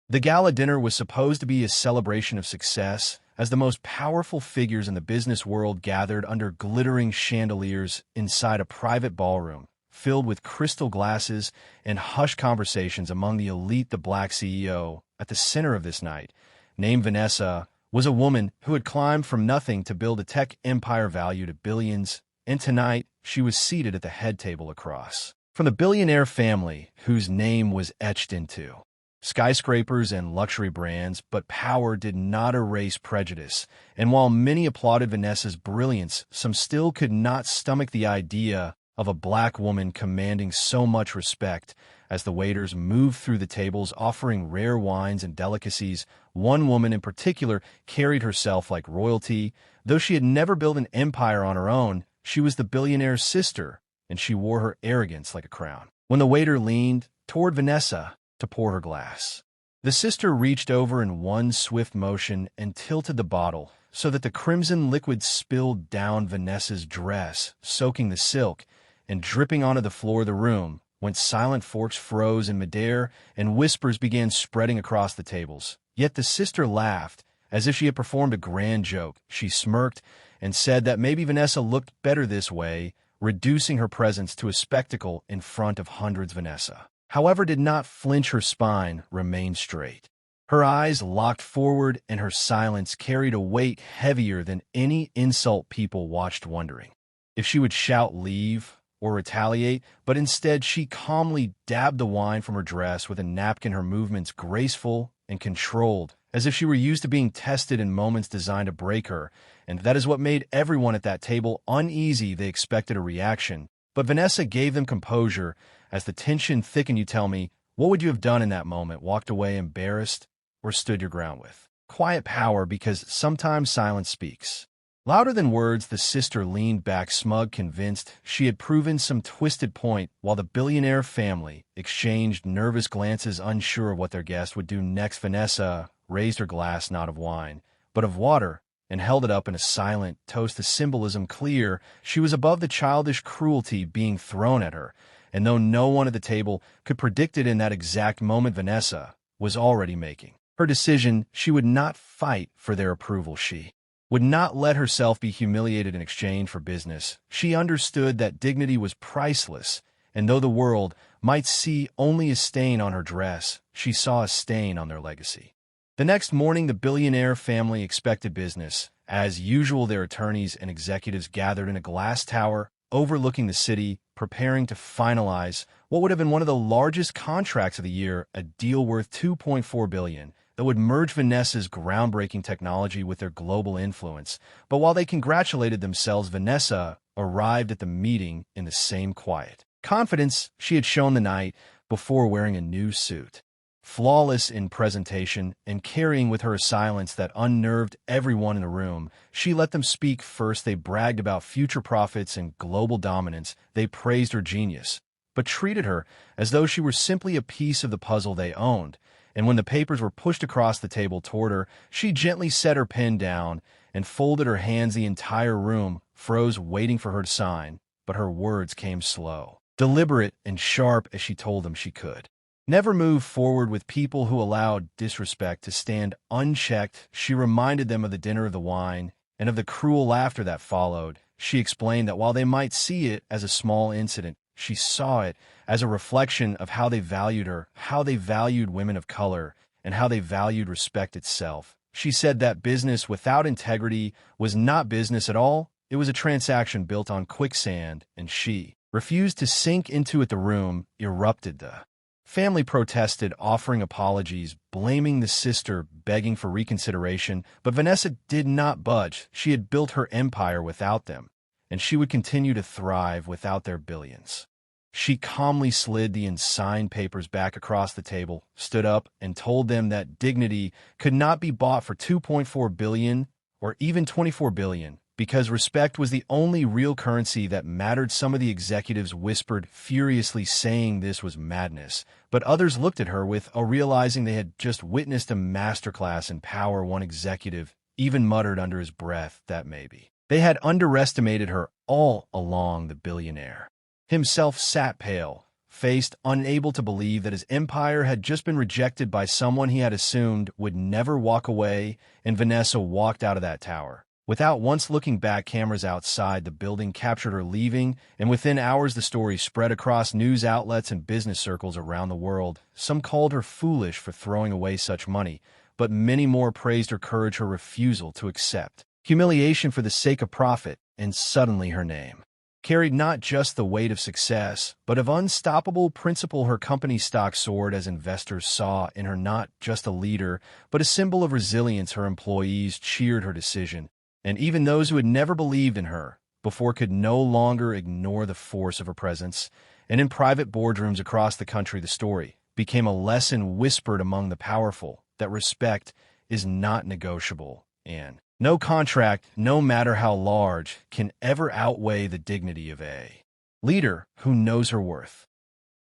The gala dinner was supposed to be a celebration of success, as the most powerful figures in the business world gathered under glittering chandeliers inside a private ballroom, filled with crystal glasses and hushed conversations among the elite. The Black CEO, at the center of this night, named Vanessa, was a woman who had climbed from nothing to build a tech empire valued at billions, and tonight she was seated at the head table across from the billionaire family whose name was etched into skyscrapers and luxury brands. But power did not erase prejudice, and while many applauded Vanessa's brilliance, some still could not stomach the idea of a black woman commanding so much respect. As the waiters moved through the tables offering rare wines and delicacies, one woman in particular carried herself like royalty. Though she had never built an empire on her own, she was the billionaire's sister, and she wore her arrogance like a crown. When the waiter leaned toward Vanessa to pour her glass, the sister reached over in one swift motion and tilted the bottle so that the crimson liquid spilled down Vanessa's dress, soaking the silk and dripping onto the floor of the room. When silent forks froze in midair and whispers began spreading across the tables. Yet the sister laughed, as if she had performed a grand joke. She smirked and said that maybe Vanessa looked better this way, reducing her presence to a spectacle in front of hundreds. Vanessa, however, did not flinch. Her spine remained straight. Her eyes locked forward, and her silence carried a weight heavier than any insult. People watched, wondering if she would shout leave or retaliate, but instead she calmly dabbed the wine from her dress with a napkin, her movements graceful and controlled, as if she were used to being tested in moments designed to break her. And that is what made everyone at that table uneasy. They expected a reaction, but Vanessa gave them composure. As the tension thickened, you tell me, what would you have done in that moment? Walked away embarrassed, or stood your ground with quiet power? Because sometimes silence speaks louder than words. The sister leaned back, smug, convinced she had proven some twisted point, while the billionaire family exchanged nervous glances, unsure of what their guest would do next. Vanessa raised her glass, not of wine, but of water, and held it up in a silent toast, the symbolism clear. She was above the childish cruelty being thrown at her, and though no one at the table could predict it in that exact moment, Vanessa was already making her decision. She would not fight for their approval. She would not let herself be humiliated in exchange for business. She understood that dignity was priceless, and though the world might see only a stain on her dress, she saw a stain on their legacy. The next morning, the billionaire family expected business. As usual, their attorneys and executives gathered in a glass tower overlooking the city, preparing to finalize what would have been one of the largest contracts of the year, a deal worth $2.4 billion. That would merge Vanessa's groundbreaking technology with their global influence. But while they congratulated themselves, Vanessa arrived at the meeting in the same quiet confidence she had shown the night before, wearing a new suit, flawless in presentation, and carrying with her a silence that unnerved everyone in the room. She let them speak first. They bragged about future profits and global dominance. They praised her genius, but treated her as though she were simply a piece of the puzzle they owned. And when the papers were pushed across the table toward her, she gently set her pen down and folded her hands. The entire room froze, waiting for her to sign, but her words came slow, deliberate, and sharp as she told them she could never move forward with people who allowed disrespect to stand unchecked. She reminded them of the dinner, of the wine, and of the cruel laughter that followed. She explained that while they might see it as a small incident, she saw it as a reflection of how they valued her, how they valued women of color, and how they valued respect itself. She said that business without integrity was not business at all. It was a transaction built on quicksand, and she refused to sink into it. The room erupted. The family protested, offering apologies, blaming the sister, begging for reconsideration. But Vanessa did not budge. She had built her empire without them, and she would continue to thrive without their billions. She calmly slid the unsigned papers back across the table, stood up, and told them that dignity could not be bought for $2.4 billion or even $24 billion, because respect was the only real currency that mattered. Some of the executives whispered furiously, saying this was madness, but others looked at her with awe, realizing they had just witnessed a masterclass in power. One executive even muttered under his breath that maybe they had underestimated her all along. The billionaire himself sat pale, faced, unable to believe that his empire had just been rejected by someone he had assumed would never walk away, and Vanessa walked out of that tower. Without once looking back, cameras outside the building captured her leaving, and within hours the story spread across news outlets and business circles around the world. Some called her foolish for throwing away such money, but many more praised her courage, her refusal to accept humiliation for the sake of profit, and suddenly her name carried not just the weight of success, but of unstoppable principle. Her company's stock soared as investors saw in her not just a leader, but a symbol of resilience. Her employees cheered her decision, and even those who had never believed in her before could no longer ignore the force of her presence. And in private boardrooms across the country, the story became a lesson whispered among the powerful that respect is not negotiable, and no contract, no matter how large, can ever outweigh the dignity of a leader who knows her worth.